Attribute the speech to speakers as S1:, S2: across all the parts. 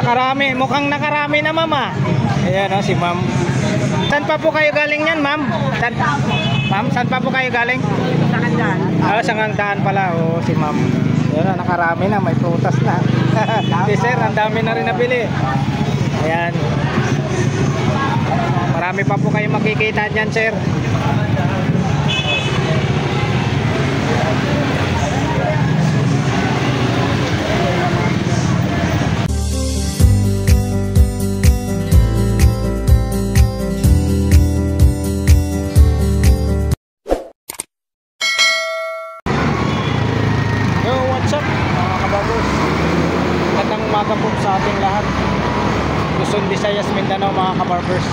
S1: nakarami. Mukhang nakarami na, ma'am, ah. Ayan, oh, si ma'am. Saan pa po kayo galing yan, ma'am? Ma'am, saan pa po kayo galing?
S2: Sangandaan.
S1: Ah, Sangandaan pala. Oh, si ma'am. Ayan, nakarami na. May prutas na. Si sir, ang dami na rin nabili. Ayan. Marami pa po kayo makikita dyan, sir. Umaga po sa ating lahat. Luzon, Visayas, Mindanao, mga kabarbers.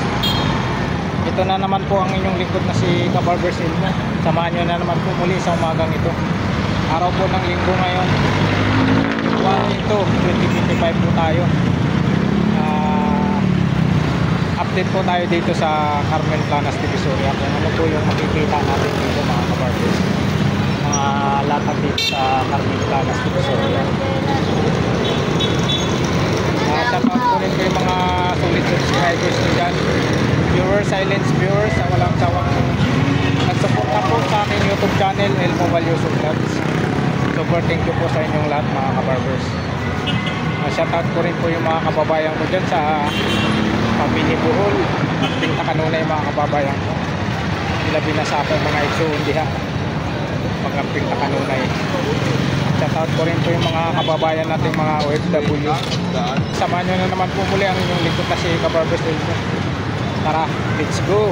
S1: Ito na naman po ang inyong lingkod na si Kabarbers Ilmo. Samahan nyo na naman po muli sa umagang ito. Araw po ng linggo ngayon, 1/2/2025 po tayo. Update po tayo dito sa Carmen Planas, Divisoria. Kung ano po yung makikita natin dito, mga kabarbers. Mga latag dito sa Carmen Planas, Divisoria. Shout out po rin kayo mga solid subscribers nyo dyan, viewers, silence viewers, walang sawang nagsuporta po sa aking YouTube channel, Elmo Valioso Vlogs. Super thank you po sa inyong lahat, mga kabarbers. Shout out po rin po yung mga kababayan ko dyan sa Pamili Bohol at Pinta Kanunay, mga kababayan ko. Labi na sa aking mga igsuundiha mga Pinta Kanunay. Shout out po rin po yung mga kababayan nating mga OFW. Samahan nyo na naman po muli ang inyong lingkod na si Kabarbers Ilmo. Tara, let's go.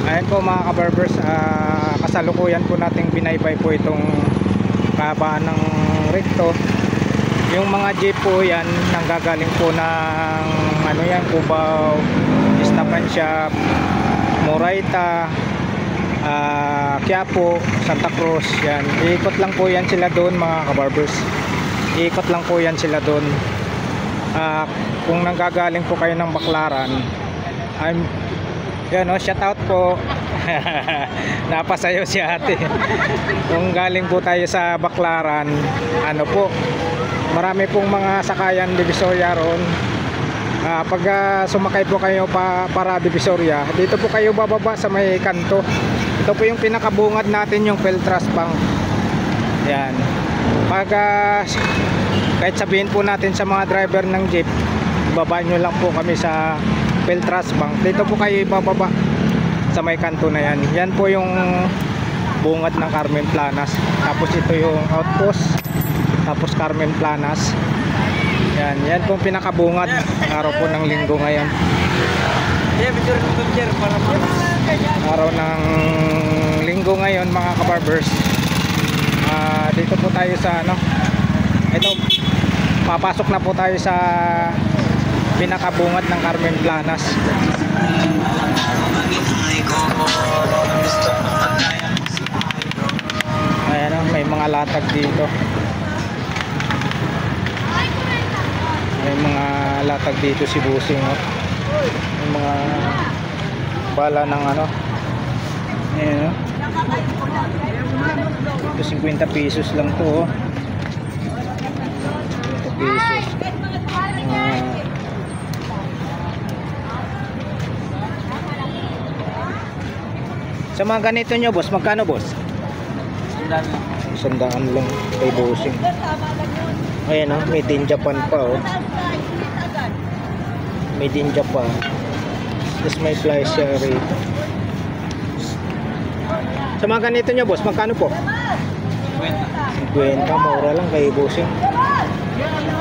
S1: Ayan po, mga kabarbers, kasalukuyan po nating binaybay po itong kahabaan ng recto. Yung mga jeep po yan nanggagaling po ng ano yan, Cubao, Stop and Shop, Moraita, Quiapo, Santa Cruz. Yan, iikot lang po yan sila doon, mga kabarbers. Iikot lang po yan sila doon. Kung nanggagaling po kayo ng Baclaran, yan, oh, shout out po. Napasayo si ate. Kung galing po tayo sa Baclaran, ano po, marami pong mga sakayan Divisoria ron. Pag sumakay po kayo para Divisoria, dito po kayo bababa sa may kanto. Ito po yung pinakabungad natin, yung Peltras Bank. Yan. Pag kahit sabihin po natin sa mga driver ng jeep, baba nyo lang po kami sa Peltras Bank. Dito po kayo bababa sa may kanto na yan. Yan po yung bungad ng Carmen Planas. Tapos ito yung outpost. Tapos Carmen Planas. Yan pong pinakabungad araw po ng linggo ngayon. Araw ng linggo ngayon, mga kabarbers. Dito po tayo sa ano, ito, papasok na po tayo sa pinakabungad ng Carmen Planas. Ayan, may mga latag dito. May mga latag dito si Busing, oh. May mga bala ng ano. Ayan, oh. Ito 50 pesos lang to, oh. 50 pesos. Sa mga ganito nyo, boss, magkano, boss? 100 lang kay Busing. Ayan, oh, made in Japan pa, oh. Made in Japan. Tapos may fly siya rito. Sa mga ganito nyo, boss, magkano po? 50. Mura lang kay Busing.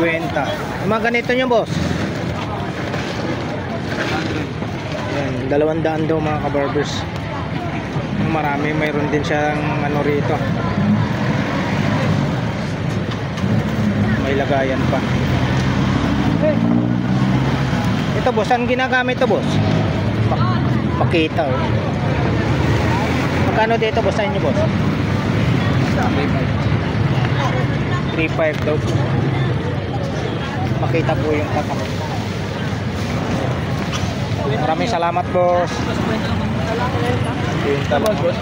S1: 50. Sa mga ganito nyo, boss? Ayan, 200 daw, mga kabarbers. Marami, mayroon din siyang ano rito, may lagayan pa. Ito, boss, saan ginagamit ito, boss? Pakita, oh. Magkano dito, boss, sa inyo, boss? 3.5 daw. Makita po yung tatak. Maraming salamat, boss. Yung talon, boss.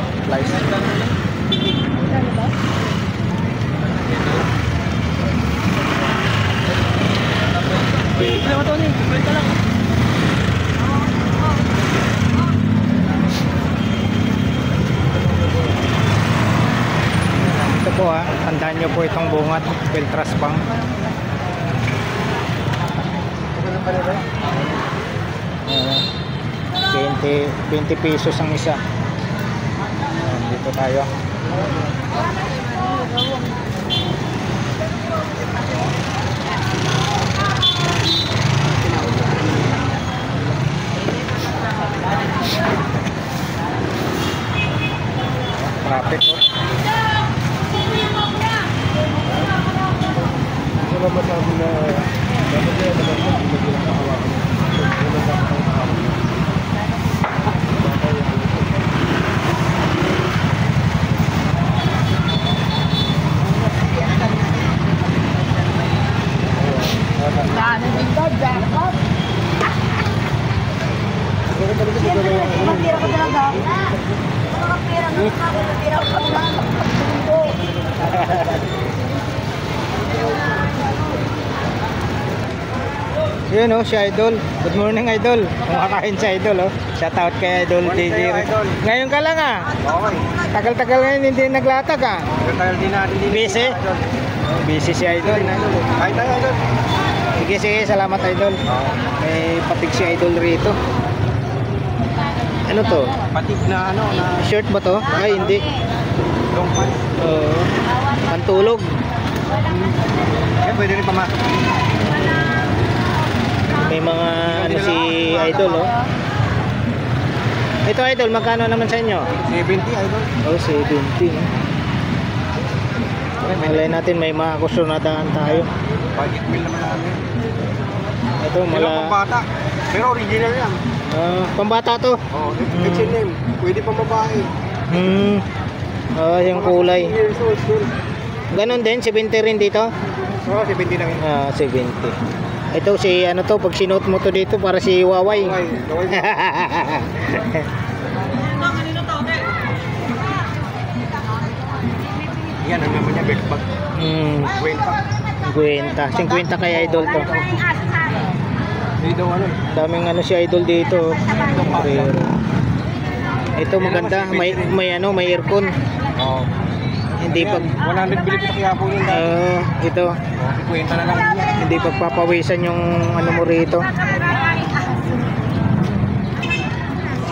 S2: lang ito, Tony. Kwenta lang.
S1: Ito po ha, tandaan nyo po itong bungat, Peltras Pang. Uh, 20 pesos ang isa. Dito tayo. Traffic po. Ano ba masabi na dapat kaya naman hindi mo nakahawakan
S3: Matira ko talaga. Matira ko talaga.
S1: Yun oh, si Idol. Good morning Idol. Kumakain si Idol oh. Shout out kay Idol DJ. Ngayon ka lang ah.
S2: Okay.
S1: Tagal-tagal ngayon hindi naglatag ah.
S2: Tagal din natin din.
S1: Busy? Busy si Idol.
S2: Kain tayo, Idol.
S1: Sige, sige. Salamat Idol. May patig si Idol rito. Ano to?
S2: Patik na ano, na
S1: Shirt ba to? Ay, hindi.
S2: long pants.
S1: Oo. Pantulog.
S2: Kaya pwede rin pamasok.
S1: May mga ano si Idol oh. Ito Idol, magkano naman sa inyo?
S2: 70, Idol.
S1: Oh, 70. Malay natin may mga gusto na daan tayo.
S2: Budget meal naman namin.
S1: Ito,
S2: Pero pang bata. Pero original yan.
S1: pambata to.
S2: Oo, H&M. Pwede pang babae.
S1: Yung kulay.
S2: 16 years old school.
S1: Ganon din, 70 rin dito.
S2: Oo, 70 lang yun.
S1: 70. Ito si ano to, pag sinuot mo to dito para si Waway.
S2: Okay, okay. Yan, ang naman niya, belt bag. Kwenta.
S1: 50 kay Idol to.
S2: Hindi daw ano.
S1: Daming ano si Idol dito. Ito maganda, may aircon.
S2: Oo.
S1: Hindi pag
S2: 100 bili ko sa Quiapo yun.
S1: ito,
S2: Kwenta na lang niya.
S1: hindi pagpapawisan yung ano mo rito.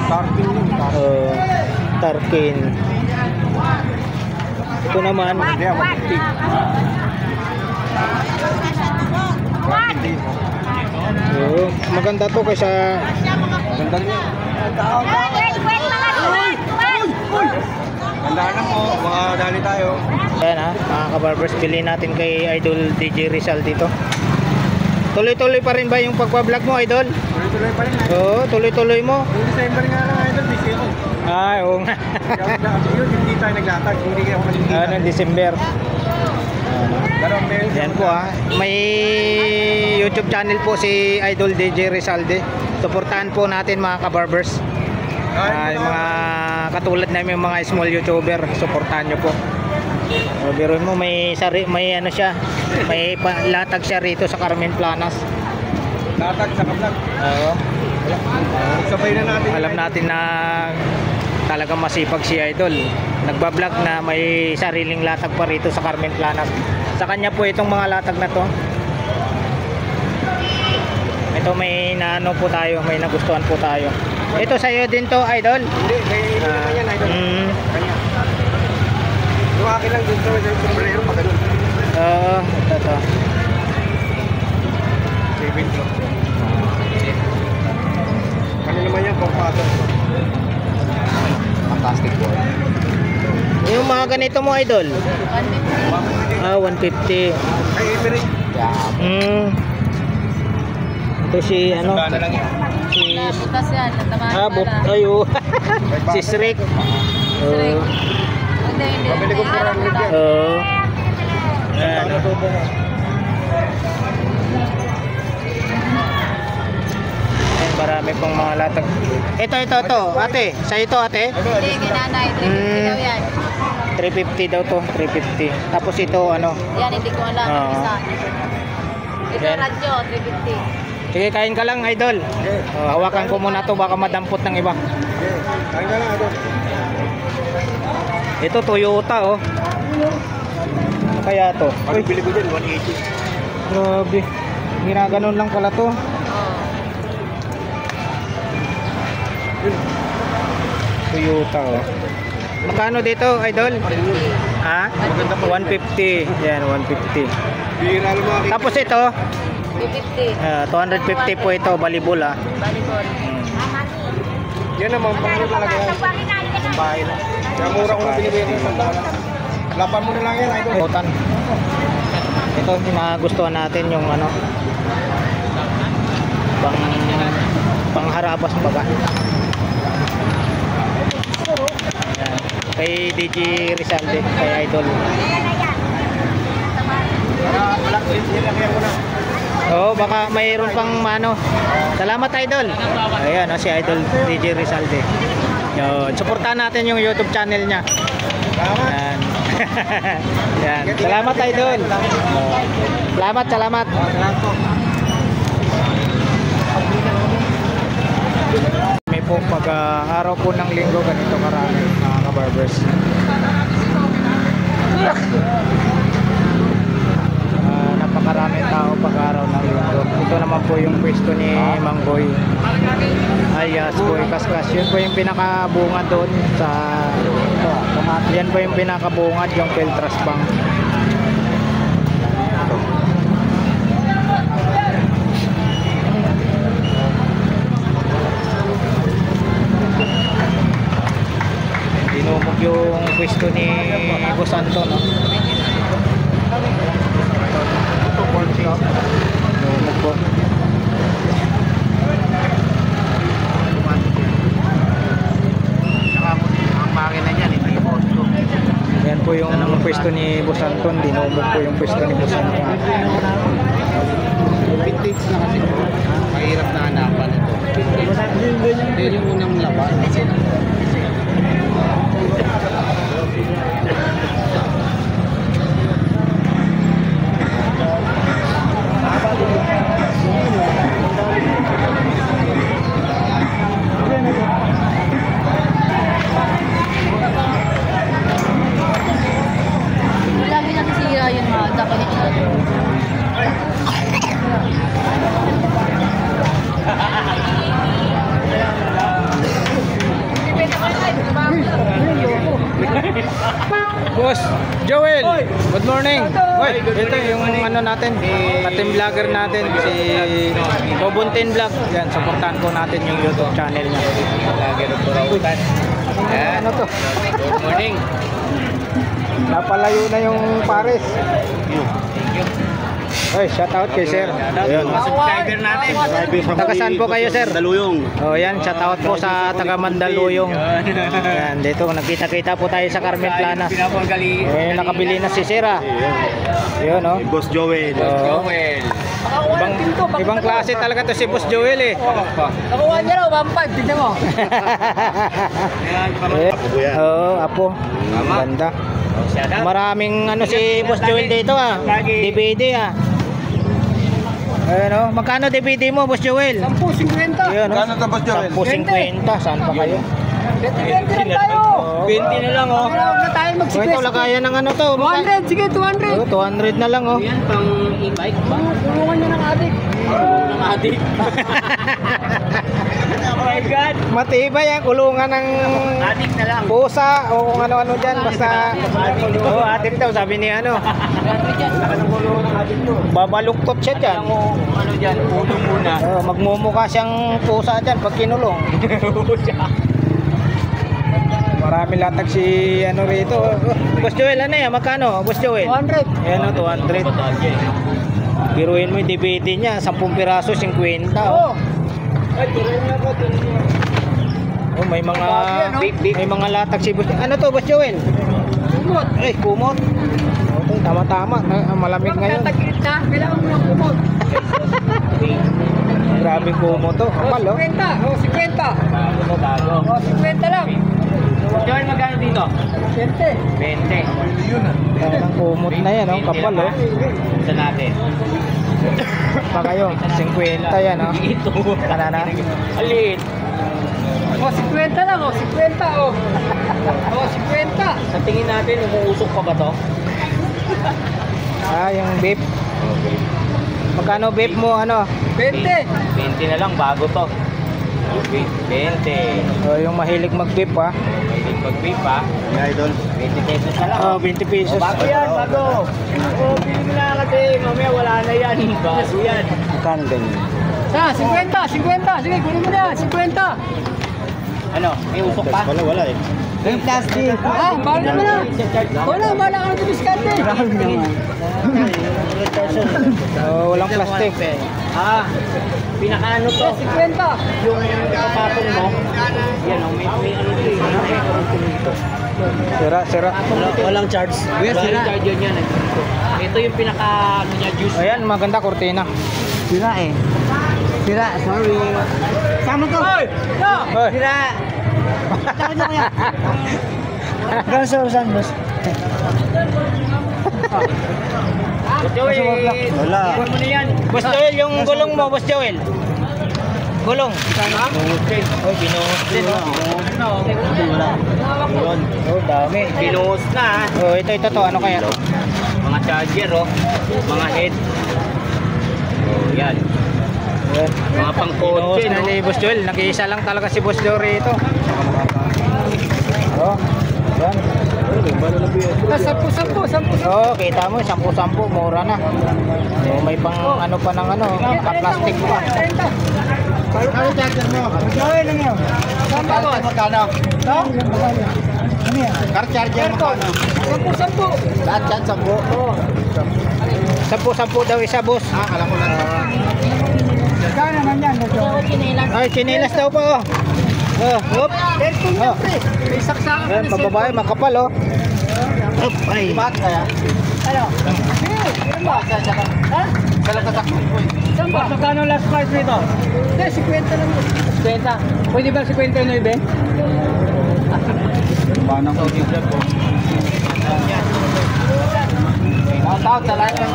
S2: Starting yun.
S1: Tarkin. Ito naman,
S2: Hindi, mag-50.
S1: maganda to kaysa
S2: Ganda rin yan. Ganda na po. Mga dali tayo.
S1: Ayan ha, mga kabarbers, bilhin natin kay Idol DJ Rizal dito. Tuloy-tuloy pa rin ba yung pagbablog mo, Idol?
S2: Tuloy-tuloy pa rin.
S1: Oo, tuloy-tuloy mo.
S2: Yung December nga lang, Idol. Busy ako.
S1: Oo nga.
S2: Yun, hindi tayo naglatag. Hindi ako naglatag.
S1: Ano, December.
S2: Dalawang beses.
S1: Yan po ha. May YouTube channel po si Idol DJ Rizalde. Suportahan po natin mga kabarbers. Yung mga katulad namin yung mga small YouTuber, suportahan nyo po. Biruin mo may ano siya, may latag siya rito sa Carmen Planas.
S2: Latag sa kablog.
S1: Oo.
S2: Sabay na natin.
S1: Alam natin na talagang masipag si Idol. Nagbablog na may sariling latag pa rito sa Carmen Planas. Sa kanya po itong mga latag na to. Ito may naano po tayo, may nagustuhan po tayo. Ito sa'yo din to, Idol?
S2: Hindi, may naman yan, Idol. Kanya. Yung akin lang dun sa sombrero pa ganun.
S1: Oo, ito.
S2: 70. Ano naman yan, pang-pattern. Fantastic boy.
S1: Yung mga ganito mo, Idol? 150.
S2: Ay, Everett.
S1: Ito si ano?
S2: Gana lang yan.
S1: Si
S3: Butas yan, natamaan
S1: bot ayo. Si Shrek.
S3: Hindi, hindi.
S2: Pabili ko 400 yan.
S1: Ayan.
S2: Ano to ba?
S1: Ayan, marami pong mga latag. Ito, ate. Sa ito, ate.
S3: Hindi, ginanay. 350 daw yan.
S1: 350 daw to, 350. Tapos ito, ano?
S3: Yan, hindi ko alam.
S1: Oo.
S3: Isa. Ito,
S1: Yan.
S3: radyo, 350.
S1: Sige, kain ka lang, idol.
S2: Okay.
S1: Hawakan ko muna to, baka madampot ng iba.
S2: Okay. Kain ka lang, idol.
S1: Ito, Toyota, oh. Ano kaya to?
S2: Pag bili ko dyan, 180.
S1: Grabe. Ginaganon lang pala to. Toyota, oh. Magkano dito, idol? Ha? 150. Yan, 150.
S2: Bira lang mga
S1: Tapos ito,
S3: 250.
S1: 250 po ito, balibol, ah.
S3: Volleyball.
S2: Yan naman, pangalo talaga yan.
S1: Bahay na.
S2: Kaya mura ko na binibigyan ng sandaan. Lapan mo na lang yan, idol.
S1: Kotan. Ito, nagustuhan natin yung ano, pangharabas baga. Yan. Kay DJ Rizalde, kay Idol.
S2: Wala, nilagyan ko na.
S1: Oo, baka mayroon pang ano. Salamat, Idol. Ayan, si Idol DJ Rizalde. Yun, supportahan natin yung YouTube channel niya.
S2: Salamat.
S1: Yan. Yan. Salamat, Idol. Salamat, salamat.
S2: Salamat po.
S1: May po pag araw po ng linggo ganito karami mga kabarbers. Napakaraming tao pag araw ng linggo. Ito naman po yung pwesto ni Mang Boy alias Boy Kaskas. Yun po yung pinakabungad doon sa yan po yung pinakabungad yung Peltras Bank. Dinumog yung pwesto ni Boss Anton, no? Dinumog po.
S2: Ang makina niyan, ito yung auto.
S1: Yan po yung pwesto ni Boss Anton. Dinumog po yung pwesto ni Boss Anton.
S2: Vintage na kasi. Mahirap na hanapan ito. Ito yung unang laban.
S3: Lagi nasisira yun mga dapat ito.
S1: Boss Joel, good morning. Hoy, ito yung ano natin, team vlogger natin si Bobuntin Vlog. Yan, supportahan po natin yung YouTube channel niya.
S2: Vlogger of Burautan.
S1: Ano to?
S2: Good morning.
S1: Napalayo na yung Paris. Oy, shout out kay sir. Ayun.
S2: Mga subscriber natin.
S1: Taga saan po kayo, sir?
S2: Mandaluyong.
S1: Oh, yan, shout out po sa taga Mandaluyong. Yan, dito nakita-kita po tayo sa Carmen Planas.
S2: Pinapanggali.
S1: Eh, nakabili na si Sir, ah. Yun, oh.
S2: Boss Joel.
S1: Oo.
S2: Joel.
S1: Ibang klase talaga to si Boss Joel, eh.
S3: Nakuha niya raw, 1.5. Tignan mo.
S1: Eh, Oo, apo. Ganda. Maraming ano si Boss Joel dito, ah. DVD, ah. Ayun, oh. Magkano DVD mo, Boss Joel?
S3: 10.50.
S1: Ayun, oh.
S2: Magkano to, Boss Joel?
S1: 10.50. Saan pa kayo?
S3: 20 lang tayo.
S1: 20 na lang, oh.
S3: Huwag na tayo
S1: Oh, ito, lagayan ng ano to.
S3: 200, sige 200.
S1: Oh, 200 na lang, oh.
S2: Yan pang e-bike ba?
S3: Tulungan niya ng adik.
S2: Ng adik. Oh my God.
S1: Matibay ang kulungan ng
S2: Adik na lang.
S1: pusa o kung ano-ano dyan. Basta, oh, adik daw, sabi ni ano. Babaluktot siya dyan.
S2: Ano dyan? Ulo muna.
S1: Oh, magmumukha siyang pusa dyan pag kinulong. Marami latag si ano rito. Boss Joel, ano yan? Magkano? Boss Joel?
S3: 200.
S1: Ayan, oh, 200. Biruin mo yung DVD niya, 10 piraso, 50.
S3: Oo.
S1: Oh, may mga latag si Boss. Ano to, Boss Joel?
S3: Kumot.
S1: Ay, kumot. Okay, tama-tama. Malamig ngayon.
S3: Tagkilit na, kailangan mo ng kumot.
S1: Grabing kumot to. Kapal, oh.
S3: 50. O, 50. O, 50 lang.
S2: Joel, magkano dito?
S3: 20.
S2: 20.
S1: Ang kumot na yan, oh. Kapal, oh.
S2: Sa natin.
S1: kayo. 50 yan, oh.
S3: Ito.
S1: Ano na?
S3: Alit.
S2: O, 50 lang, o, 50, o. O, 50.
S3: Sa tingin natin, umuusok pa ba to?
S1: Yung beef.
S3: Okay.
S1: Magkano beef mo, ano?
S2: 20.
S3: 20 na lang, bago to. 20.
S1: Yung mahilig mag-beef, ha?
S3: May pag-beef ha. Idol. 20 pesos na lang.
S1: 20 pesos.
S3: Bago yan, bago. Oo, bili mo na kasi. Mamaya wala na yan. Bago yan.
S1: Magkano ganyan?
S2: Sa, 50, 50. Sige, kunin mo na yan, 50.
S3: Ano, may usok pa?
S1: Wala eh.
S2: Yung plastic. Ah, bawal naman na. Wala, bala ka ng diskarte.
S1: Walang plastic.
S3: Pinakaano to?
S2: 50.
S3: Yung kapatong mo. Yan o, may ano dito.
S1: Sira.
S3: Walang charge. Walang charge yun yan. Ito yung pinaka ano niya, juice.
S1: Ayan, maganda kortina.
S2: Sira eh. Sira, sorry. Sama to.
S1: Hoy!
S2: Sira. Saka nyo kaya. Gano'n sa usan, boss?
S3: Boss Joel,
S1: Wala.
S3: iwan mo na yan.
S1: Boss Joel, yung gulong mo, Boss Joel. Gulong.
S3: Oh, binuhos din o. Yun.
S1: Dami.
S3: Binuhos na.
S1: Ito to. Ano kaya to?
S3: Mga charger o. Mga head. Oh, yan.
S1: Ayan.
S3: Mga pang-kotse
S1: Na
S3: no.
S1: ni Boss Joel. Nag-iisa lang talaga si Boss Joel ito. Yan. Kita mo, 10-10, mura na. May pang ano pa ng ano, naka-plastic pa.
S2: Ano charger mo? Gawin lang yun. Saan ba, boss?
S1: Magkano?
S2: Ito? Ano yan?
S1: Car charger magkano?
S2: 10.
S1: Lahat yan, 10. Oo. 10 daw isa, boss. Alam ko lang.
S2: Kaya naman yan.
S1: Ay, chinilas daw po. Hop.
S2: Aircon yan, pre. May saksakan ka
S1: Ayan,
S2: na
S1: pababae, makapal, oh. Hop, ay.
S2: Ba't kaya? Ano? Ano ba? Ha? Saan ba?
S3: Magkano last price nito?
S2: Hindi, 50 lang yun.
S3: 50. Pwede ba 59 be?
S1: Paano ko dito?
S3: Tawag sa lahat ng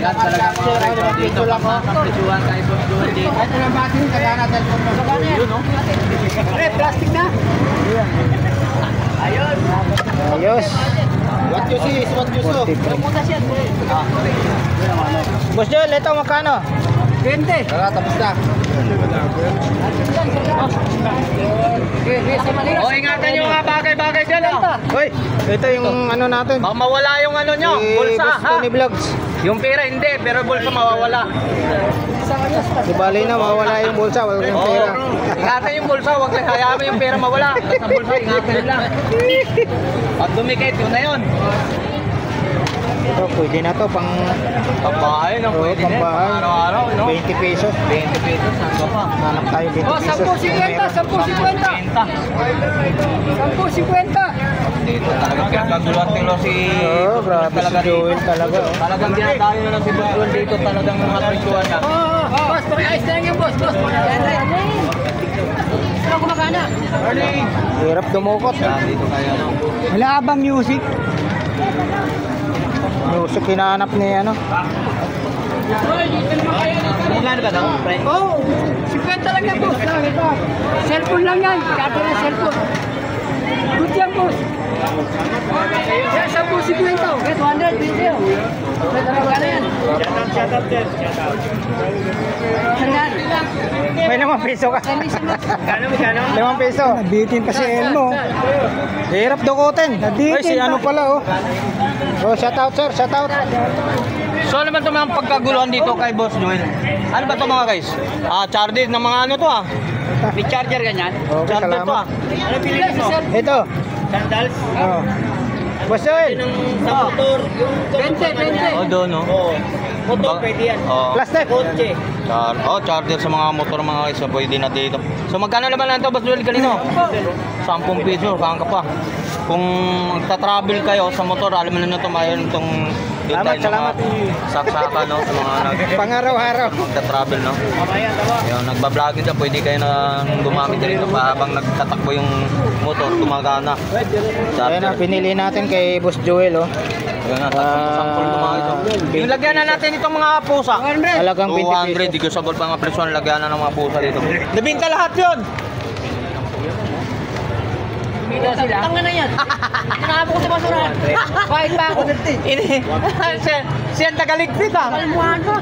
S1: Lahat talaga mga
S3: dito lang ha. Kapresyuhan kay Boss Joel dito.
S2: Ito lang battery, kaya na cellphone mo. Saan yan?
S3: Yun no?
S2: Pre, plastic na.
S3: Ayun.
S1: Ayos.
S3: What you see is what you saw.
S2: Putas yan, pre.
S1: Boss Joel, ito magkano?
S2: 20.
S1: Tara, tapos na.
S3: O, ingatan nyo mga bagay-bagay dyan ha.
S1: Hoy, ito yung ano natin.
S3: Baka mawala yung ano nyo, bulsa
S1: Boss
S3: ha.
S1: Tony Vlogs.
S3: Yung pera hindi, pero bulsa mawawala.
S1: Di bali na, mawala yung bulsa, wala yung
S3: Oo.
S1: pera.
S3: Ingatan yung bulsa, wag lang hayaan mo yung pera mawala. Basta bulsa, ingatan lang. Pag dumikit, yun na yun.
S1: Ito, pwede na to, pang
S3: Pambahay, no?
S1: Oo,
S3: Pwede din.
S1: pambahay.
S3: Araw-araw, no?
S1: 20 pesos.
S3: 20 pesos, saan ka pa?
S1: Hanap tayo 20
S2: Oh,
S1: pesos.
S2: 10.50.
S3: Dito talaga pinagkaguluhan nila si...
S1: Oo, grabe si Joel talaga. Oh.
S3: Talagang dinadayo na lang si Boss Joel dito, talagang mga presyuhan na.
S2: Boss, pakiayos na lang yung boss. Boss, pakiayos. Saan kumakana?
S1: Hirap dumukot.
S3: Dito kaya, no?
S2: Wala abang music.
S1: Music hinahanap ni ano.
S3: Ilan ba daw, friend?
S2: Oh, 50 lang yan, boss. Cellphone lang yan. Kata na cellphone. Good yan, boss. Yan, 10.50. Get 100, video. Magkano yan?
S3: Shout out there, shout out.
S2: Sandaan.
S1: May 5 peso ka.
S3: Magkano?
S1: 5 peso.
S2: Nabitin pa si Elmo.
S1: Hirap dukutin. Ay, si ano pala, oh. Oh, shout out, sir. Shout out.
S3: So ano ba ito mga pagkaguluhan dito kay Boss Joel? Ano ba ito mga guys? Charger ng mga ano to ah. May charger ganyan?
S1: Okay,
S3: Charger to ah.
S1: salamat.
S3: Ano pinili mo?
S1: Ito.
S3: Sandals?
S1: Oh. Boss Joel.
S3: Sa motor, yung
S2: 20.
S3: Oh, doon no? Oo. Motor pwede yan. Oo.
S1: Plastic.
S3: Kotse. Charger sa mga motor mga guys, so pwede na dito. So magkano naman lang ito Boss Joel kanino? 10 peso, saan ka pa? Kung magta-travel kayo sa motor, alam mo na ito, mayroon itong
S1: Salamat.
S3: saksaka no, sa mga
S1: Pang-araw-araw.
S3: magta-travel no. Yung nagba-vlogging na pwede kayo na gumamit dito pa habang nagtatakbo yung motor, gumagana.
S1: Ayan na, pinili natin kay Boss Joel, oh.
S3: Yan na, sampol to mga iso. Yung lagyan na natin itong mga pusa.
S1: Talagang 20
S3: 200, di ko sabol pa nga presyon, lagyan na ng mga pusa dito. Nabinta lahat yun!
S2: Tanga na yan. Tinakap ko sa basurahan. Bakit ba ako?
S3: Siya ang tagaligpit ah.
S2: Kalmuhan mo.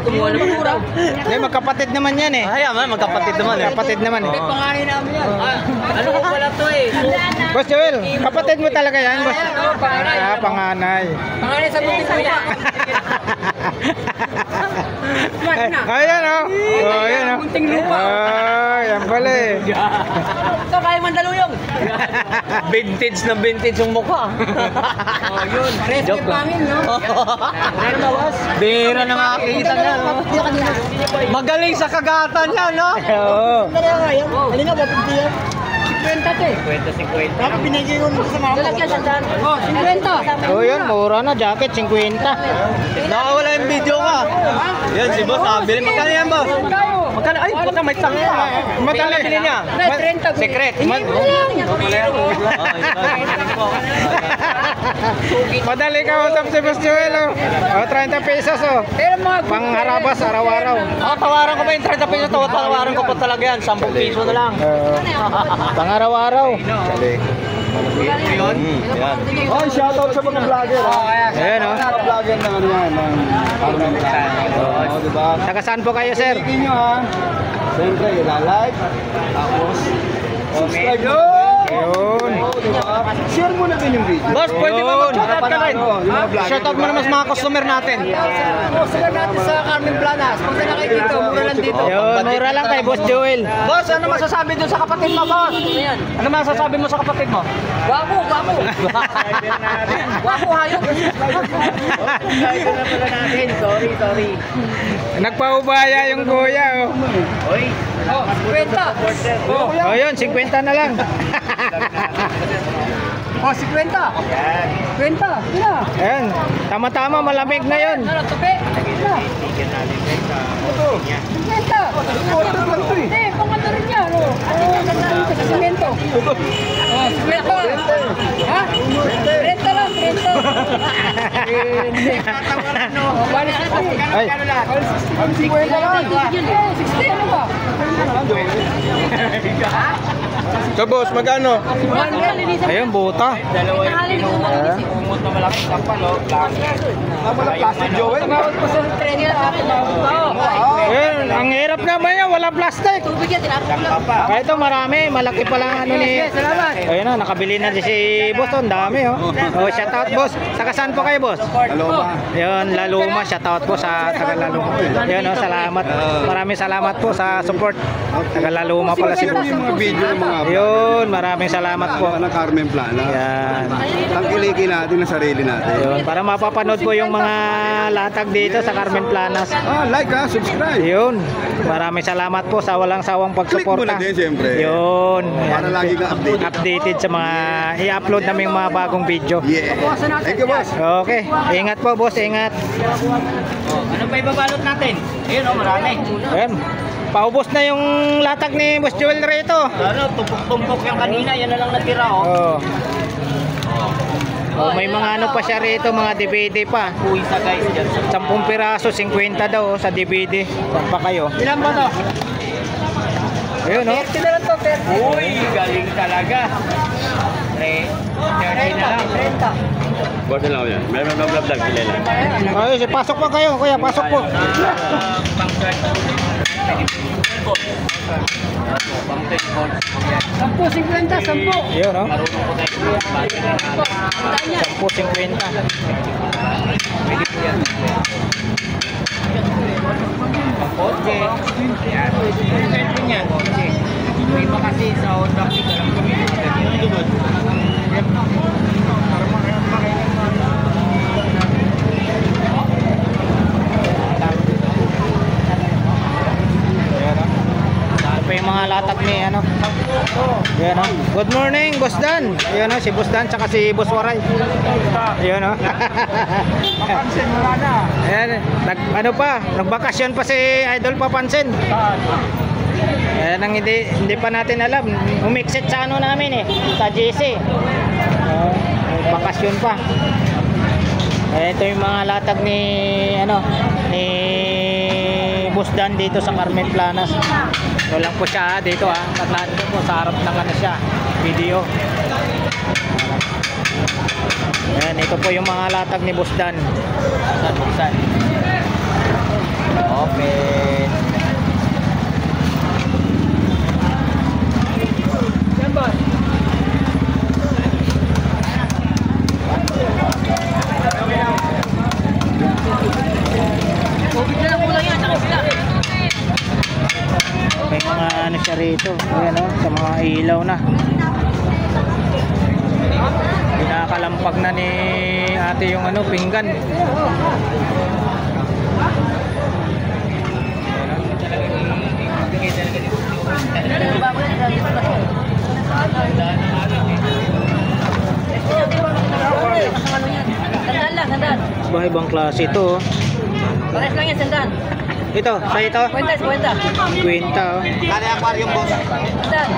S2: Kumuha na basura.
S1: Hindi, magkapatid naman yan eh.
S3: Ay, magkapatid naman eh.
S1: Kapatid naman eh.
S2: Panganin namin yan. Ano ko pala to eh?
S1: Boss Joel, kapatid mo talaga yan, boss?
S2: Panganay.
S1: Ah, panganay.
S2: Panganin sa buti ko yan.
S1: Ayan oh. Oh, ayan oh.
S2: Munting lupa.
S1: Oh, yan pala eh.
S2: Ito kaya Mandaluyong.
S3: Vintage na vintage yung mukha.
S2: Oh, yun. Pares may pangin, no? Ano ba, boss?
S3: Bira na makakita niya, no? Magaling sa kagatan niya, no?
S1: Oo.
S2: Ano nga ba, 50 yan? 50 to eh.
S3: 50.
S2: Bakit binigay ko sa mga lalagyan sa daan? Oh, 50.
S1: Oh, yun, mura na. Jacket, 50.
S3: Nakawala yung video ka. Yan, si boss, bili. Magkano yan, boss? Magkano? Ay, baka may tanga.
S1: Madali.
S3: Bili niya.
S1: Secret. Madali ka usap si Boss Joel oh. Oh, 30 pesos oh. Pangharabas araw-araw.
S3: Tawaran ko ba yung 30 pesos? Tawaran ko po talaga yan. 10 piso na lang.
S1: Pangaraw-araw.
S3: Yan.
S4: Oh, shoutout sa mga vlogger.
S1: Ayan oh.
S4: Mga vlogger na ano yan, ng Carmen Plano. Oh, diba?
S1: Taga saan po kayo, sir?
S4: Tingin nyo ha. Siyempre, i-like. Tapos, subscribe nyo.
S1: Ayun.
S4: Oh, diba? Share mo na din yung video.
S3: Boss, pwede ba mag-shoutout ka rin?
S4: Yung mga vlogger.
S3: Shoutout mo naman sa mga customer natin.
S2: Sulat natin sa Carmen Planas. Kung saan na kayo dito, mura lang dito.
S1: Ayun, mura lang kay Boss Joel.
S3: Boss, ano masasabi dun sa kapatid mo, boss? Ano masasabi mo sa kapatid mo?
S2: Wapo, wapo. Wapo, hayop. Sorry.
S1: Nagpaubaya yung kuya oh.
S2: Oh, 50.
S1: Oh, yun, 50 na lang.
S2: Oh, 50. 50. Sila.
S1: Ayan, tama-tama, malamig na yun.
S2: Ano, tupi? Sila. 50. Hindi, pangato rin niya. Ano? Sa simento. Oh, 50. Ha? 30 lang, 30. Balis na ito.
S1: Ay,
S2: 50 lang. 60, ano ba?
S4: So boss, magkano?
S1: ayun, buta.
S4: Wala plastic, Joel.
S2: Tumawag po sa trainer ako.
S1: Ayun, ang hirap naman yan, wala plastic.
S2: Tubig yan, tinapos ko lang.
S1: Kaya ito, marami, malaki pa lang ano ni...
S2: Salamat.
S1: Ayun na, nakabili na din si boss, oh, ang dami oh. Oh, shout out boss. Saka saan po kayo, boss?
S4: Aloma.
S1: Ayun, Laluma, shout out po sa taga Laluma. Ayun oh, salamat. Maraming salamat po sa support. Taga Laluma pala si boss.
S4: Yung mga video ng mga
S1: Ayun, maraming salamat po.
S4: ng Carmen Plano.
S1: Yan.
S4: Tangkilikin natin ang sarili natin.
S1: Ayun, para mapapanood po yung mga latag dito sa Carmen Planas.
S4: Ah, like ha, subscribe.
S1: Ayun, maraming salamat po sa walang sawang
S4: Click mo
S1: pagsuporta.
S4: na din, siyempre.
S1: Yun.
S4: Para
S1: Ayan.
S4: lagi ka updated.
S1: Updated sa mga i-upload namin mga bagong video.
S4: Yeah. Thank you, boss.
S1: Okay, ingat po boss, ingat.
S3: Ano pa ibabalot natin? Ayun, marami.
S1: Ayan, paubos na yung latag ni Boss Joel rito.
S3: Ano, tumpok-tumpok yung kanina, yan na lang natira, oh.
S1: Oh, may mga ano pa siya rito, mga DVD pa.
S3: Uwi sa guys dyan.
S1: 10 piraso, 50 daw sa DVD. Saan pa kayo?
S2: Ilan ba to?
S1: Ayun, no?
S2: 30 na lang to, 30.
S3: Uy, galing talaga. 30 na lang.
S2: 30.
S4: Boss lang yan. Meron na vlog sila lang.
S1: Ayun, pasok pa kayo, kuya, pasok po.
S2: Sampu, 50, 10.
S1: Ayun, no?
S2: Tanya.
S1: 10, 50.
S3: Kotse. Yan. Cellphone yan. May iba kasi sa Honda Click. Alam ko yun.
S1: Ito pa yung mga latag ni ano. Ayan, no? Good morning, Boss Dan. Ayan, no? Si Boss Dan tsaka si Boss Waray. Ayan, no? Ayan, ano pa, nagbakasyon pa si Idol Papansin. Ayan ang hindi pa natin alam. Umiksit sa ano namin eh, sa GC. Bakasyon pa. Ito yung mga latag ni ni Boss Dan dito sa Carmen Planas. Walang po siya dito Naglaan po sa harap ng siya video. Ayan, ito po yung mga latag ni Boss Dan.
S3: Buksan. Open.
S2: Yan ba?
S1: May mga siya rito. Ayan sa mga ilaw na. Pinakalampag na ni ate yung pinggan.
S2: Sandaan lang, sandaan.
S1: Bah, ibang klase ito.
S2: Pares lang yan, sandaan.
S1: Ito, sa ito.
S2: Kwenta.
S1: Kwenta.
S3: Kali aquarium boss.
S2: Sandaan.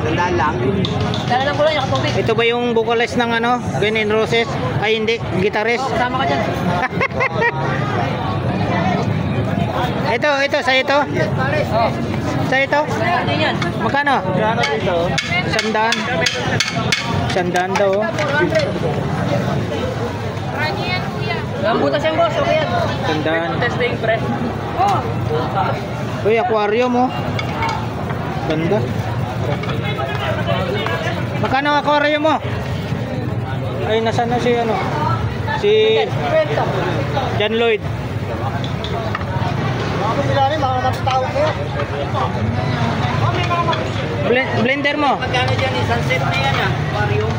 S3: Sandaan lang.
S2: Dala lang ko lang yung katubig.
S1: Ito ba yung vocalist ng Guns N' Roses? Ay hindi, guitarist.
S2: Kasama ka dyan.
S1: Ito, sa ito.
S2: Oh.
S1: Sa ito.
S2: Ano yan?
S1: Magkano?
S3: Ano dito?
S1: 100. 100 daw.
S2: Lambutas yung boss, okay yan.
S1: 100.
S2: Testing, pre. Oh.
S1: Uy, aquarium Ganda. Magkano aquarium mo? Ay, nasaan na si Si John Lloyd. Blender mo.
S3: Magkano dyan isang set na yan aquarium?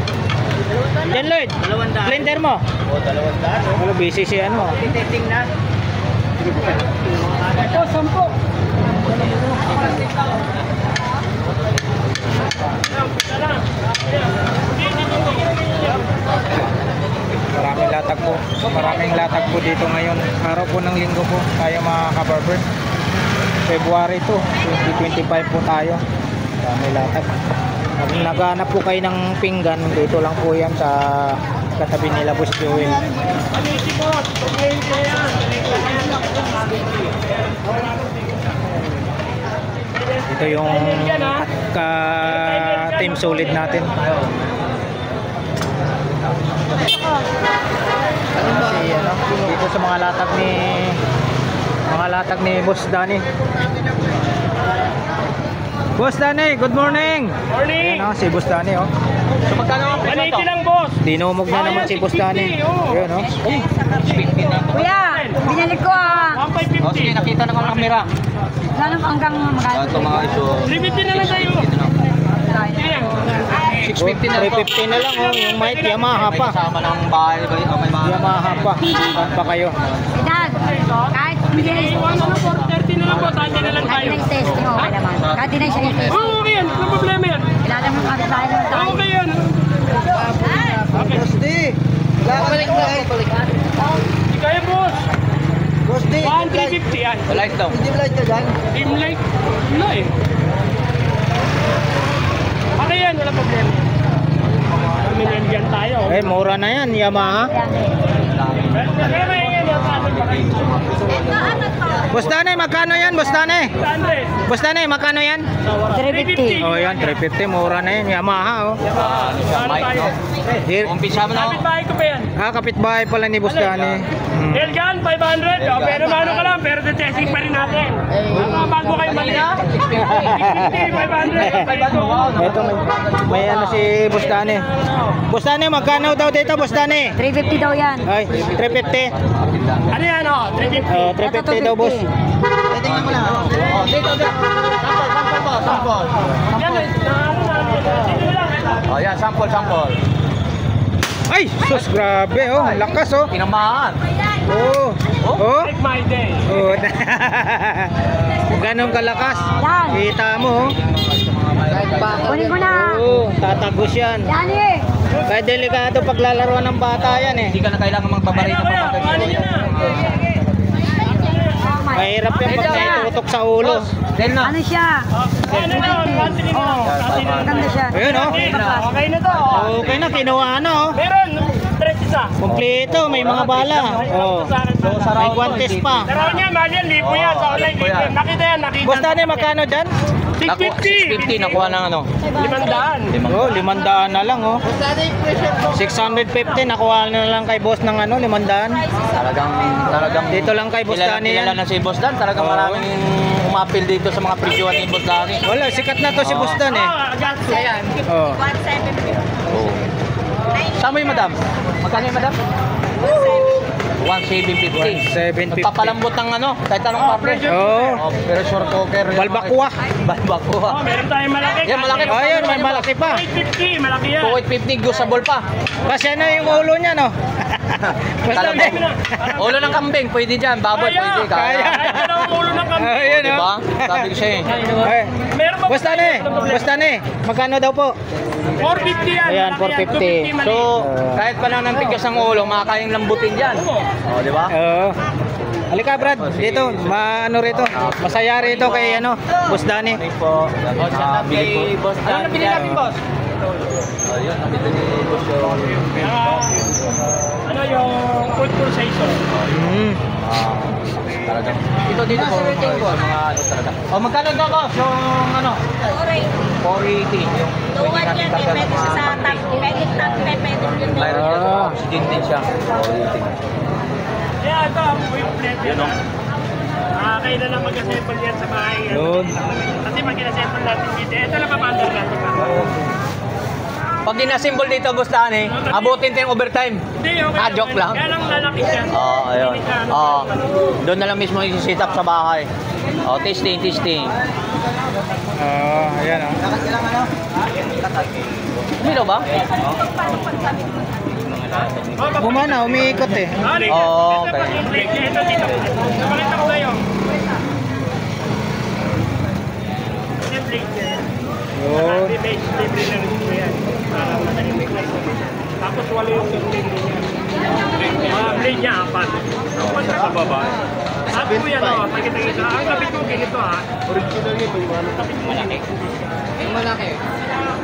S1: John Lloyd.
S3: 200.
S1: Blender mo.
S3: O, 200.
S1: Ano, busy si
S3: Testing na.
S2: Ito, 10.
S1: Maraming latag po dito ngayon. Araw po ng linggo po tayo mga ka-barber. February 2, 2025 po tayo. Maraming latag. Kung naghanap po kayo ng pinggan, dito lang po yan sa katabi nila Boss Joel. Ito yung ka-team solid natin. Dito sa mga latag ni Boss Danny. Boss Danny, good morning.
S2: Morning.
S1: Ayan si Boss Danny
S3: So, magkano ang presyo to?
S2: 180 lang, boss.
S1: Dinumog na naman si Boss Danny. Ayan
S5: Kuya, binalik ko
S3: O, sige, nakita na ko ng camera.
S5: Lalo hanggang magkano?
S3: Ito mga iso.
S2: 350 na lang tayo.
S3: 650 na ito.
S1: 350 na lang yung mic Yamaha
S3: May
S1: pa.
S3: kasama ng bahay ba yun? May bahay.
S1: Yamaha pa. Saan pa kayo?
S5: Edad, kahit hindi,
S2: 430 na lang po. Tati na lang
S5: kahit
S2: tayo.
S5: na yung testing, okay naman. Kahit hindi na siya yung testing.
S2: Oo, okay yan. Walang problema yan.
S5: Kailangan mo kapit tayo naman tayo.
S2: Okay yan.
S4: Boss D. Balik.
S2: Hindi kaya, boss.
S4: Boss D.
S2: 1,350 yan.
S3: Light daw.
S4: Dim light ka dyan.
S2: Dim light. Wala eh. Okay yan, wala problema. Kami nandiyan tayo.
S1: Eh, mura na yan, Yamaha.
S2: Problema yan yung ating bakay.
S1: Boss Danny, magkano yan, Boss Danny?
S2: 100.
S1: Boss Danny, magkano yan?
S5: 350.
S1: Oh, yan, 350, mura na yan, Yamaha
S3: Mic, no?
S1: Here.
S3: Umpisa mo na.
S2: Kapit bahay ko pa yan.
S1: Kapitbahay pala ni Boss Danny.
S2: Elgan, 500. O, pero mano ka lang, pero testing pa rin natin. Bago kayo mali. 650, 500.
S1: Ito, may si Boss Danny. Boss Danny, magkano daw dito, Boss Danny?
S5: 350 daw yan.
S1: Ay, 350.
S2: Ano yan, o? 350.
S1: 350 daw, boss.
S3: Tingnan mo na. O, dito. Sample po, sample.
S2: Yan, dito lang.
S3: O, yan, sample.
S1: Ay, sus, grabe, lakas,
S3: Tinamahan.
S2: Take my day.
S1: Ganong kalakas.
S5: Yan.
S1: Kita mo,
S5: Kunin ko na.
S1: tatagos yan.
S5: Yan eh.
S1: Kaya delikado paglalaruan ng bata yan
S3: Hindi ka na kailangan magbabarito pa.
S2: Kumanin nyo na.
S1: Mahirap yan pag naitutok sa ulo.
S3: Then na.
S5: Ano siya?
S2: Ano na, kantin na.
S5: Maganda siya.
S1: Ayun,
S2: Okay na to.
S1: Okay na, kinuha na,
S2: Meron, isa.
S6: Kompleto, may mga bala. Oh. May guantes pa.
S2: Laro niya, mahal yan, libo yan. Sa online,
S3: libo yan.
S2: nakita yan, nakita.
S1: Boss Danny, magkano dyan?
S2: 650.
S3: Nakuha ng ano?
S2: 500.
S1: Oh, 500 na lang oh. 650 nakuha na lang kay boss ng ano, 500.
S3: Talagang
S1: Dito lang kay boss Danny
S3: kilala
S1: yan.
S3: na si Boss Dan. Talagang
S1: Oo.
S3: maraming umapil dito sa mga presyuhan ni Boss Danny.
S1: Wala, sikat na to si boss Dan eh.
S2: Gasto yan.
S1: Oh.
S3: Saan mo yung madam? Magkano yung madam? 1,750.
S1: 750.
S3: Magpapalambot ng ano, kahit anong paple.
S1: Oh.
S3: Pero sure cooker.
S1: Balbakwa.
S3: Balbakwa.
S2: Oh, meron tayong malaki.
S3: Yan, malaki.
S1: Oh, yan, may malaki pa.
S2: 850, malaki yan.
S3: 2,850, gusable pa.
S1: Kasi ano yung ulo niya no? Boss Dan eh.
S3: Ulo ng kambing, pwede dyan. Baboy, pwede.
S1: Kaya.
S2: Kahit dalawang ulo ng kambing.
S1: Oh, yan
S3: Diba?
S1: oh.
S3: Sabi ko siya eh.
S1: Ay.
S2: Meron ba?
S1: Boss Dan eh. Boss Dan eh. Magkano daw po?
S2: 450 yan.
S1: Ayan,
S2: malaki yan. 250
S1: 450.
S3: So,
S2: mali.
S3: kahit pa lang ng tigas ng ulo, makakayang lambutin dyan. O, di ba?
S1: Oo. Halika Brad, dito, maano rito. Masaya rito kay ano, Boss Danny.
S3: Po. O, shout out kay Boss Dan. Ano nabili natin, boss? Ayun, nabili ni Boss yung...
S2: Ano yung culture season?
S3: Talagang... Dito po, sa mga ano talaga. O, magkano daw, boss? Yung ano? 480. Yung...
S5: Tuwan yan, may pwede siya sa tank. Pwede tank, may pwede yun.
S3: Mayroon dyan sa oxygen din siya. 480.
S2: Kaya ito, yung plate yan. Kaya na lang mag-assemble yan sa bahay.
S1: Yun.
S2: Kasi pag in-assemble natin dito, ito lang mapandar natin.
S3: Pag ginasimbol dito, Boss Danny, abutin tayo yung overtime.
S2: Hindi, okay.
S3: Joke lang.
S2: Kaya lang lalaki siya.
S3: Oo, ayun. Oo. Doon na lang mismo yung sit up sa bahay. O, testing.
S1: Oo, ayan oh.
S3: Milo ba?
S1: Bumana, umiikot eh.
S3: Oo, okay.
S2: Ito dito. Napakita ko kayo. Yung plate niya.
S1: Yun.
S2: Libre na rin po yan. Para madaling business. Tapos wala yung blade niya. Blade niya, apat. Apat sa kababa. At po yan o, tagit-tagit. Ang kapit ko ganito ha. Original nito yung ano. Malaki.
S3: Yung malaki.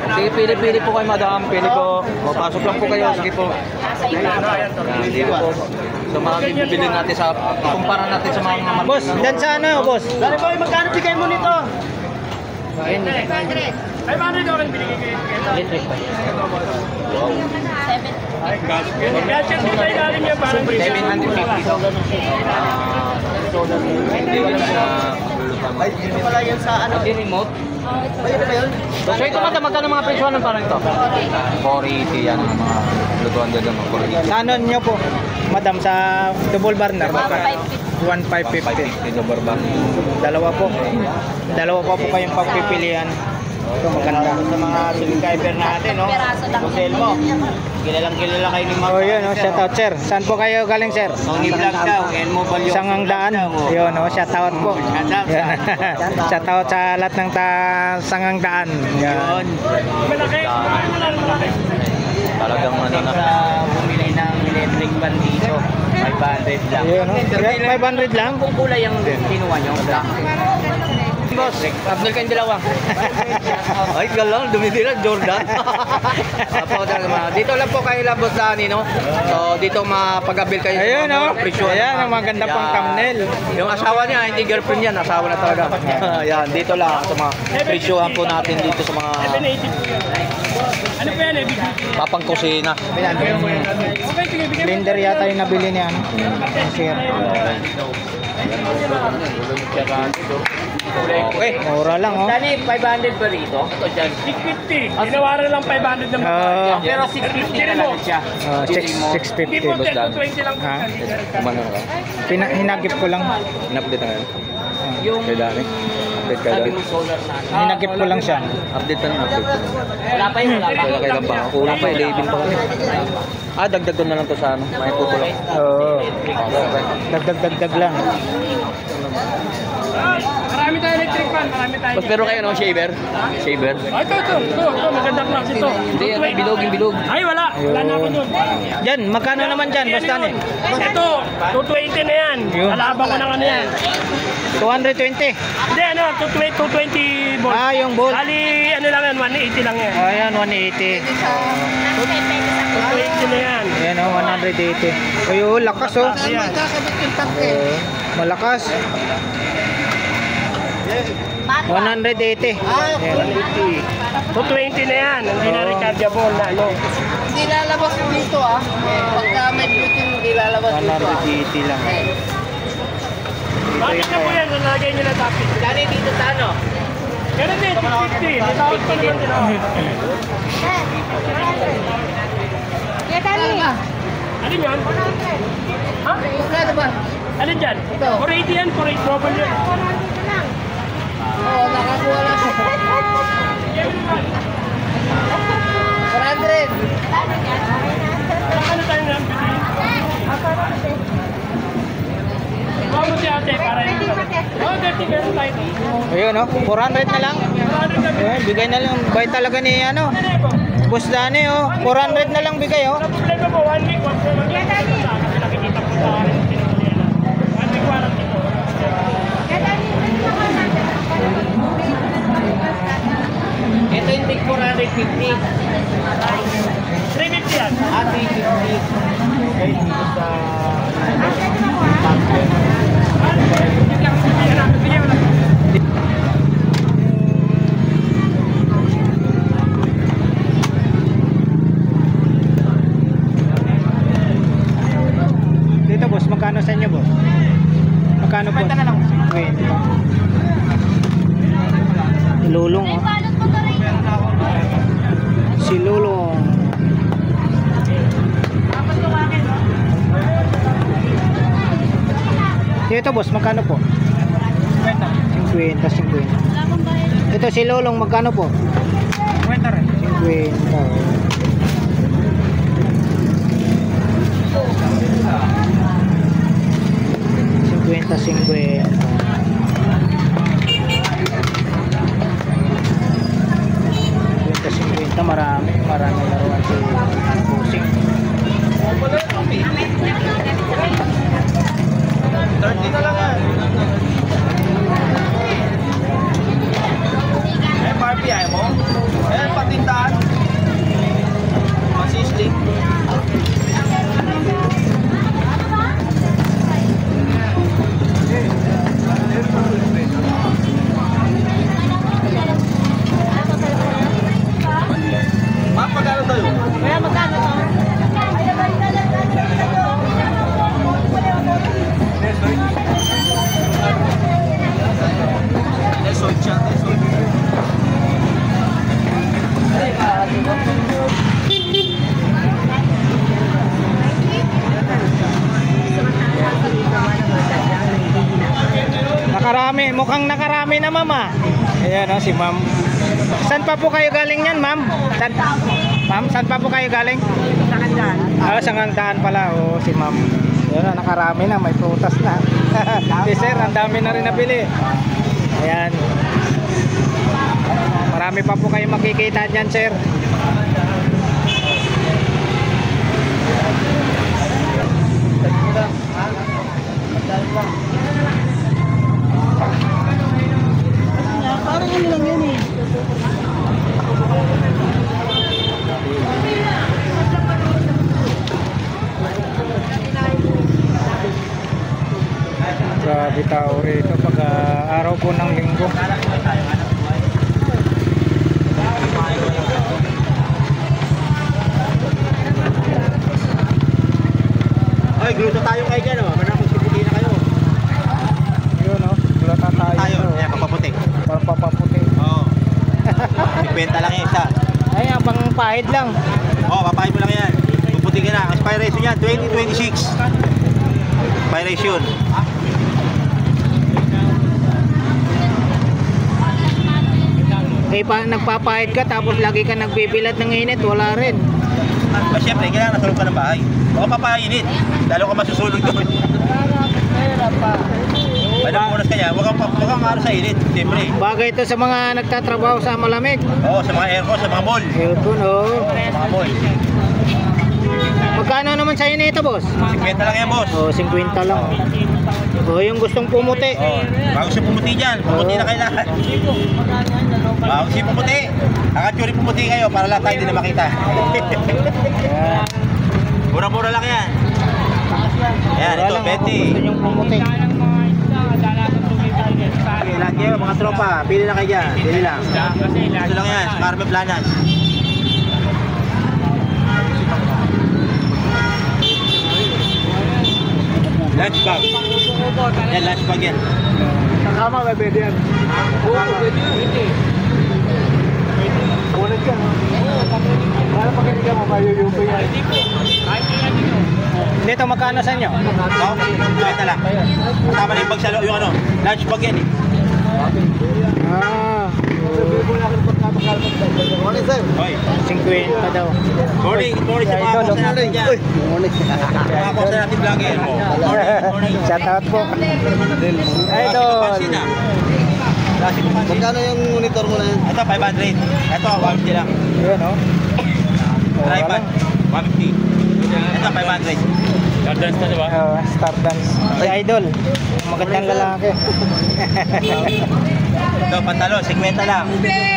S3: Sige, pili-pili po kayo, madam. Pili po. Pasok lang po kayo. Sige po. Hindi po. So, mga bibili natin sa... Kumpara natin sa mga...
S1: Boss, dan sa ano, boss?
S6: Dali boy, magkano bigay mo nito?
S2: 500 ako binigay kayo. Gadget mo tayo galing niya parang
S3: 750.
S6: Ay, ito pala yan sa ano?
S3: Yung remote?
S6: Ay, ito ba yun?
S3: So, ito madam, magkano mga presyo ng parang ito? 480 yan ang mga lutuan doon ng 480.
S1: Sa ano nyo po? Madam, sa double burner. 1,550.
S3: Double bang.
S1: Dalawa po. Dalawa pa po kayong pagpipilian. Ito maganda.
S6: Sa mga subscriber natin, no? Kusel mo. Kilalang kilala kayo ni Mark.
S1: Oh, yun, oh, shout out sir. Saan po kayo galing sir?
S6: Tony Vlog daw, Enmo Balyo.
S1: Sangang Daan. Yun, oh, shout out po. Shout out sa lahat ng Sangang Daan. Yan.
S2: malaki. Malaki.
S3: Talagang ano na.
S6: Sa bumili ng electric fan dito, 500 lang.
S1: Yun, oh. 500 lang.
S6: Kung kulay ang kinuha nyo, black.
S3: Boss, Abdul kayong dalawa. Ay, galang, dumidila, Jordan. Dito lang po kayo lang, Boss Danny, no? So, dito mapag-abil kayo.
S1: Ayun, oh.
S3: Presyo.
S1: Ayan, ang maganda pang thumbnail.
S3: Yung asawa niya, hindi girlfriend yan, asawa na talaga. Yan, dito lang sa mga presyohan po natin dito sa mga
S2: 780 po yan. Ano pa yan eh?
S3: papangkusina.
S2: Okay, sige, bigyan mo.
S1: Blender yata yung nabili niya. Ano? Sir.
S3: Okay.
S1: Mura lang, oh.
S6: Dani, 500 ba rito? Ito dyan.
S2: 650. Ginawaran lang 500 ng mga.
S6: Pero 650 talaga siya.
S1: 650.
S2: Hindi po,
S3: Boss Dan.
S2: 220 lang po.
S1: Ha?
S3: Kumano ka?
S1: Hinagip ko lang.
S3: In-update na ngayon.
S6: Yung
S3: Kay Danny. Update ka
S6: sabi
S3: lang.
S6: mo solar na.
S1: Hinagip ko lang siya.
S3: Update na update ko.
S6: Wala pa yun, wala pa.
S3: Kaya kailan pa? Kulang pa, 11 pa kami. Dagdag ko na lang to sa ano. May puto lang.
S1: Oo.
S3: Okay.
S1: Dagdag lang.
S2: Marami tayo electric fan, marami tayo.
S3: Mas pero kayo no, shaver? Shaver?
S2: Ito, maganda class ito.
S3: Hindi, ano, bilog, yung bilog.
S2: Ay, wala na ako dun.
S1: Yan, magkano naman dyan, Boss Danny?
S2: Ito, 220 na yan.
S1: Yun.
S2: Alaba ko ng ano yan.
S1: 220.
S7: Hindi, ano, 220 volts.
S1: Ah, yung volt.
S7: Ali, ano lang yan, 180 lang yan.
S1: Ayan, 180.
S7: 220 na yan.
S1: Ayan o, 180. Ayun, lakas oh.
S7: Ayan.
S1: Malakas. 180. Ayan.
S7: 220 na yan, hindi na rechargeable na ano.
S2: Hindi lalabas dito Pagka may Bluetooth, hindi lalabas dito
S1: 180 lang.
S7: Bakit na po yan, nalagay nyo na topic.
S2: Kani dito sa ano?
S7: Ganun din, 250. Natawag pa naman din ako.
S5: Kaya dali.
S7: Alin yan? Ha?
S2: Kaya ba?
S7: Alin dyan?
S2: Ito.
S7: 480 yan, 480 double yun.
S2: Oo, nakakuha lang siya. 400.
S7: Ano tayo na? Bago si ate, para yung... Oh, 30 meron tayo.
S1: Ayun oh, 400 na lang.
S7: 400 kami.
S1: Ayun, bigay na lang. Bayad talaga ni ano. Boss Dani oh, 400 na lang bigay oh.
S7: Ang problema po, 1 week, 1 week. Kasi nakikita po sa akin yung tinutulina. 1 week warranty po.
S2: Ito yung Big 450.
S7: 350 yan.
S2: 350.
S4: Kahit dito sa...
S1: Dito boss, magkano sa inyo boss? Magkano po? 20 na lang. 20. Lulong oh. Si Lulong. Dito boss, magkano po? 50, 50. Ito si Lulong, magkano po? 50 rin. 50. 50, marami laruan si Pusing.
S4: 30 na lang yan. Eh, Barbie, ayaw mo? Eh, patintaan. Masisling. Ma'am, pagkano tayo?
S5: Kaya magkano to?
S4: Desoy siya, desoy.
S1: Nakarami, mukhang nakarami na mama. Ayan o, si ma'am. Saan pa po kayo galing yan ma'am? Ma'am, saan pa po kayo galing?
S2: Sa kandaan.
S1: Ah, sa Ngangdaan pala. O, si ma'am. Ayan, nakarami na, may prutas na. Si sir, ang dami na rin nabili. Ayan. Marami pa po kayo makikita dyan sir.
S2: Parang ano lang yun eh.
S1: Grabe tao rito pag araw po ng linggo.
S4: Ay, gluto tayo kayo dyan, oh. Manang magsiputi na kayo.
S1: Yun o, gulata tayo.
S4: Tayo, ayan, papaputi.
S1: Papaputi.
S4: Oo. 50 lang yung isa.
S1: Ay, abang pahid lang.
S4: Oo, papahid mo lang yan. Puputi ka na. Expiration yan, 2026. Expiration.
S1: Eh, nagpapahid ka tapos lagi ka nagbibilat ng init, wala rin.
S4: Pero syempre, kailangan nasulog ka ng bahay. Huwag ka papainit. Lalo ka masusulog doon. May napunas ka niya, huwag kang maano sa init. Siyempre.
S1: Bagay ito sa mga nagtatrabaho sa malamig.
S4: Oo, sa mga aircon, sa mga mall.
S1: Aircon, oh.
S4: Sa mga mall.
S1: Magkano naman sa'yo nito, boss?
S4: 50 lang yan, boss.
S1: Oh, 50 lang. Oh, yung gustong pumuti.
S4: Oh, bago siya pumuti dyan. Pumuti na kailangan. Bago siya pumuti. Nakatsuri pumuti kayo para lang tayo din na makita.
S1: Ayan.
S4: Mura-mura lang yan. Ayan, ito, 20.
S1: Gusto yung pumuti.
S4: Okay, lahat kayo, mga tropa. Pili na kayo dyan. Pili lang. Ito lang yan, Carme Planas. Lunch bag. Yan, lunch bag yan.
S1: Kasama ba pwede yan? Oo, pwede yan. Ulit ka, no? Para pag hindi ka mamayuyupo yan. Dito, magkano sa inyo?
S4: So, ito lang. Kasama na yung pagsalo, yung ano, lunch bag yan eh.
S1: Ah,
S4: Hoy,
S1: 50 daw.
S4: morning sa mga boss natin dyan. Mga boss natin vlogger. Morning.
S1: Shout out po.
S4: Idol.
S1: Idol.
S4: Magkano yung monitor mo na yan? Ito, 500. Ito, 150 lang.
S1: Ayan, oh.
S4: Tripod, 150. Ito, 500.
S7: Gardens na diba?
S1: Star Dance. Si Idol. Magandang lalaki.
S4: Ito, pantalo, 50 lang.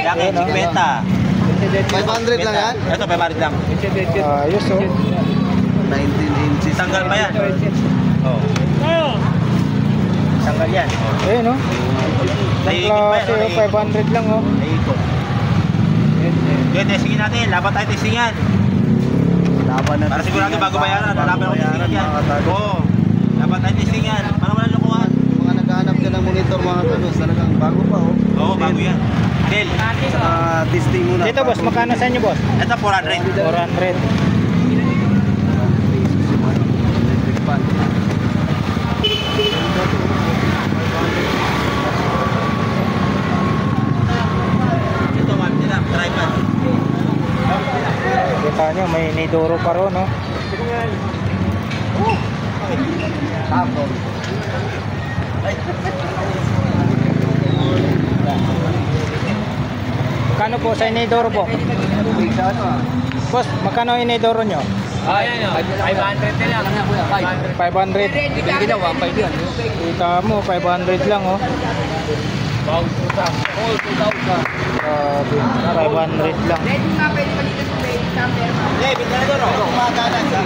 S4: Jacket, 50.
S6: 500 lang yan?
S4: Ito, 500 lang.
S1: Ayos, oh.
S6: 19 inches.
S4: Tanggal pa yan. Oh. Tanggal yan.
S1: Ayun, oh. Ang
S4: Naiikot pa yan.
S1: klase, oh, 500 lang, oh.
S4: Naiikot. Yun, testingin natin. Laban tayo testingan.
S6: Laban na.
S4: Para sigurado bago bayaran. Laban ako testingan yan. Oo. Laban tayo testingan. Para wala lukuhan.
S6: Mga naghahanap ka ng monitor mga kanos, talagang bago pa oh.
S4: Oo, bago yan. Del.
S6: Testing muna.
S1: Dito, boss. Magkano sa inyo, boss?
S4: Ito, 400.
S1: 400.
S4: Ito, 150 lang. Tripod.
S1: Kita nyo, may Nidoro pa ron, no? Magkano po sa Nidoro po? Boss, magkano yung Nidoro nyo?
S2: Ayan, 500 na lang.
S1: 500.
S2: Bibili na, 1.5 yan.
S1: Kita mo, 500 lang, oh. Grabe, 500 lang.
S4: Eh, bigyan na doon, oh. Kumakanan sa.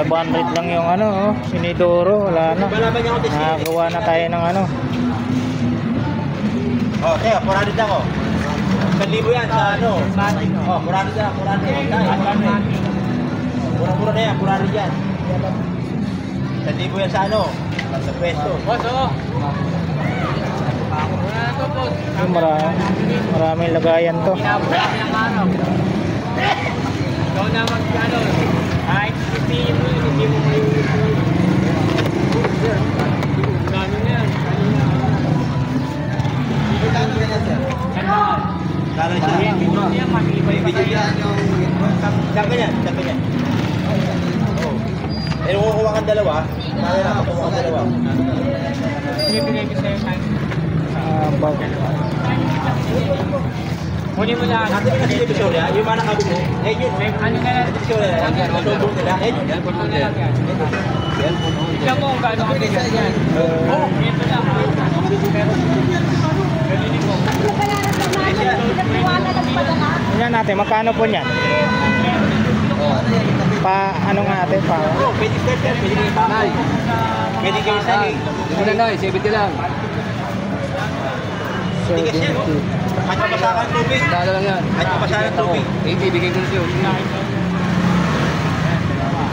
S1: 500 lang yung ano, oh. Sinidoro, wala na.
S4: Malaban niya ako testingan.
S1: Nakagawa na tayo ng ano.
S4: Oh, Teo, 400 lang, oh. 1,000 yan sa ano. Oh, 400 lang, 400. Mura-mura na yan, 400 yan. 1,000 yan sa ano. Sa pwesto.
S1: Yung maraming lagayan to.
S7: Ikaw na mag-ano, kahit hindi mo gano'n na yan.
S4: Kala siya. Saan ka yan? Saan ka yan? Oh. Eh, kung kukuha kang dalawa, kaya na kukuha kang dalawa.
S7: Binibigay ko sa'yo time.
S1: Bag.
S7: Huli mo lang.
S4: Natin yung divisorya, yung mga nakabi mo, eh yun.
S7: Ano ka lang?
S4: Divisorya, ang lubong nila, eh yun.
S7: Tignan mo kung gaano ka bigas yan. Oo, ito lang. Pero, ganun mo.
S1: Tingnan natin, magkano po niyan? Ano nga natin, pa?
S4: Oh, pwede starter, pwede kayo bakoy. Pwede kayo saging.
S2: Muna na, 70 lang.
S4: Tigas yan, oh. Kahit mabasa ka ng tubig.
S2: Dala lang yan.
S4: Kahit mabasa ng tubig.
S2: 80, bigay ko na sa'yo.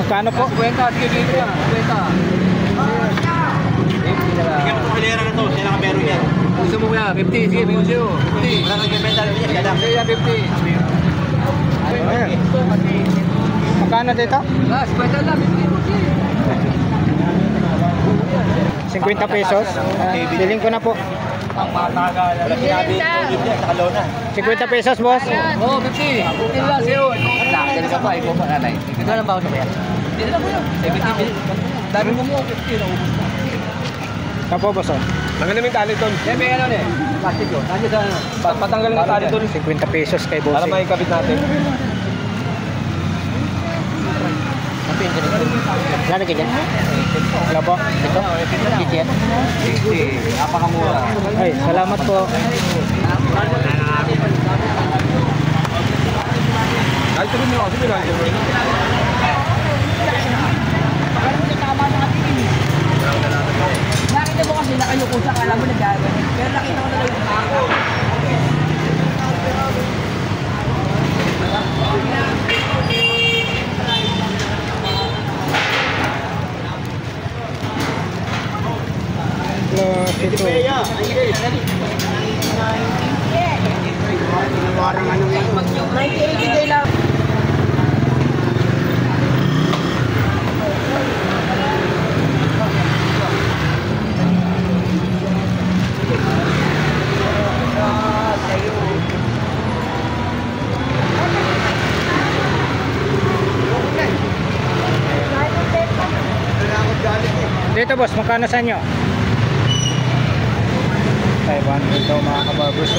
S1: Magkano po?
S2: 50, sige, bigay ko yan. 50. 50 na lang.
S4: Bigyan mo itong kalera na to, sila ka meron yan.
S2: Gusto mo kaya, 50, sige, bigay ko sa'yo. 50.
S4: Wala kang benta rin yan, gadang.
S2: Sige, 50.
S1: Magkano dito?
S2: Last, 50 lang, 50 mo siya.
S1: 50 pesos. Biling ko na po.
S4: Wala sinabi, tubig yan, sa kalona.
S1: 50 pesos, boss.
S2: Oo, 50. 50 lang sa'yo. Dali ka pa, ikaw pa, nanay. Ikaw lang ba ako sa kaya? Hindi na po yun. 70. Dami mo mo, 50. Naubos na.
S1: Tapo, boss, oh.
S7: Mga namin tali doon.
S2: Yan, may ano eh. Plastic yun. Nandiyan sa ano.
S7: Patanggal ng tali doon.
S1: 50 pesos kay boss.
S7: Para may kabit natin.
S6: Lalo ka dyan?
S1: Wala po?
S6: Ito? Dito yan?
S3: Napakamura.
S1: Ay, salamat po.
S2: Nakita mo kasi nakayuko sa kala mo nagagawin. Pero nakita ko na lang yung baka.
S1: Plus ito. Dito boss, magkano sa inyo? 500 daw mga kabarbers.